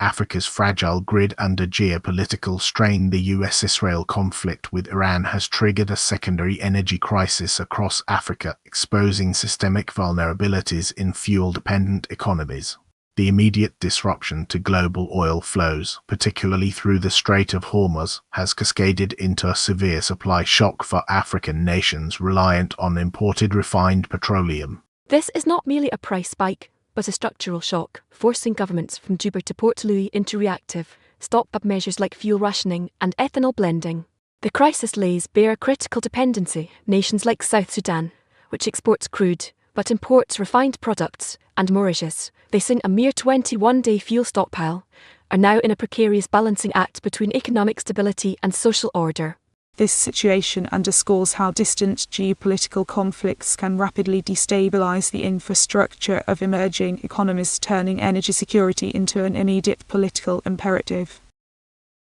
Africa's fragile grid under geopolitical strain. The US-Israel conflict with Iran has triggered a secondary energy crisis across Africa, exposing systemic vulnerabilities in fuel-dependent economies. The immediate disruption to global oil flows, particularly through the Strait of Hormuz, has cascaded into a severe supply shock for African nations reliant on imported refined petroleum. This is not merely a price spike, but a structural shock, forcing governments from Juba to Port Louis into reactive, stopgap measures like fuel rationing and ethanol blending. The crisis lays bare a critical dependency. Nations like South Sudan, which exports crude, but imports refined products, and Mauritius, facing a mere 21-day fuel stockpile, are now in a precarious balancing act between economic stability and social order. This situation underscores how distant geopolitical conflicts can rapidly destabilize the infrastructure of emerging economies, turning energy security into an immediate political imperative.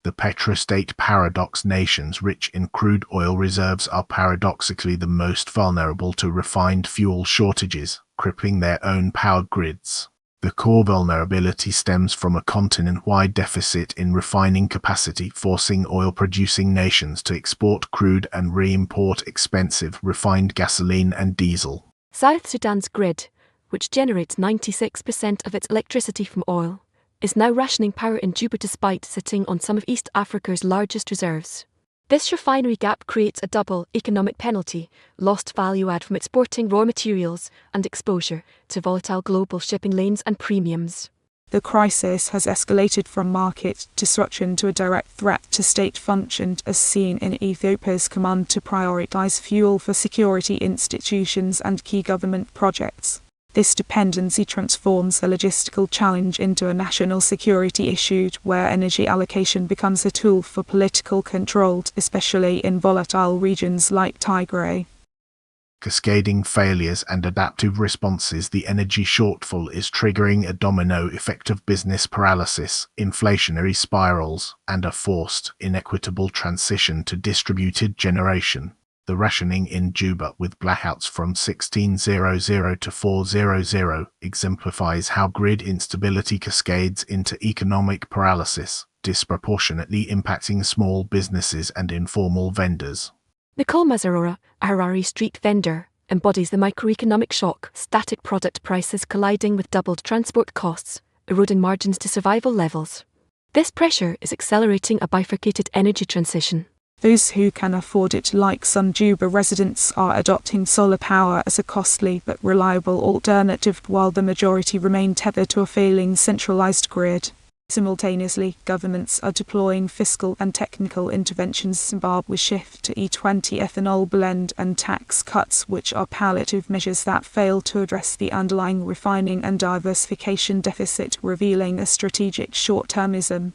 The petrostate paradox. Nations rich in crude oil reserves are paradoxically the most vulnerable to refined fuel shortages, crippling their own power grids. The core vulnerability stems from a continent-wide deficit in refining capacity, forcing oil-producing nations to export crude and re-import expensive refined gasoline and diesel. South Sudan's grid, which generates 96% of its electricity from oil, is now rationing power in Juba despite sitting on some of East Africa's largest reserves. This refinery gap creates a double economic penalty: lost value add from exporting raw materials and exposure to volatile global shipping lanes and premiums. The crisis has escalated from market disruption to a direct threat to state functions, as seen in Ethiopia's command to prioritize fuel for security institutions and key government projects. This dependency transforms a logistical challenge into a national security issue, where energy allocation becomes a tool for political control, especially in volatile regions like Tigray. Cascading failures and adaptive responses. The energy shortfall is triggering a domino effect of business paralysis, inflationary spirals, and a forced, inequitable transition to distributed generation. The rationing in Juba, with blackouts from 1600 to 400, exemplifies how grid instability cascades into economic paralysis, disproportionately impacting small businesses and informal vendors. Nicole Mazzarora, a Harare street vendor, embodies the microeconomic shock: static product prices colliding with doubled transport costs, eroding margins to survival levels. This pressure is accelerating a bifurcated energy transition. Those who can afford it, like some Juba residents, are adopting solar power as a costly but reliable alternative, while the majority remain tethered to a failing centralized grid. Simultaneously, governments are deploying fiscal and technical interventions. Zimbabwe's shift to E20 ethanol blend and tax cuts, which are palliative measures that fail to address the underlying refining and diversification deficit, revealing a strategic short-termism.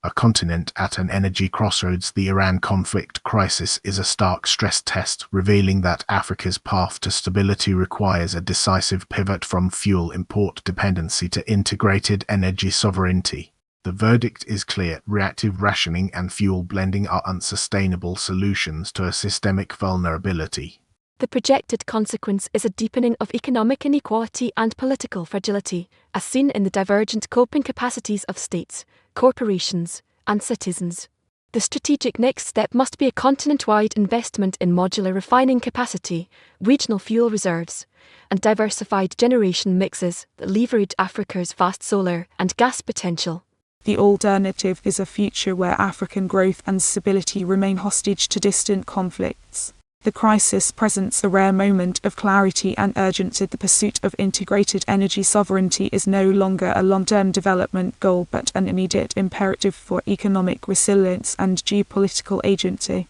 A continent at an energy crossroads. The Iran conflict crisis is a stark stress test, revealing that Africa's path to stability requires a decisive pivot from fuel import dependency to integrated energy sovereignty. The verdict is clear: reactive rationing and fuel blending are unsustainable solutions to a systemic vulnerability. The projected consequence is a deepening of economic inequality and political fragility, as seen in the divergent coping capacities of states, corporations, and citizens. The strategic next step must be a continent-wide investment in modular refining capacity, regional fuel reserves, and diversified generation mixes that leverage Africa's vast solar and gas potential. The alternative is a future where African growth and stability remain hostage to distant conflicts. The crisis presents a rare moment of clarity and urgency. The pursuit of integrated energy sovereignty is no longer a long-term development goal, but an immediate imperative for economic resilience and geopolitical agency.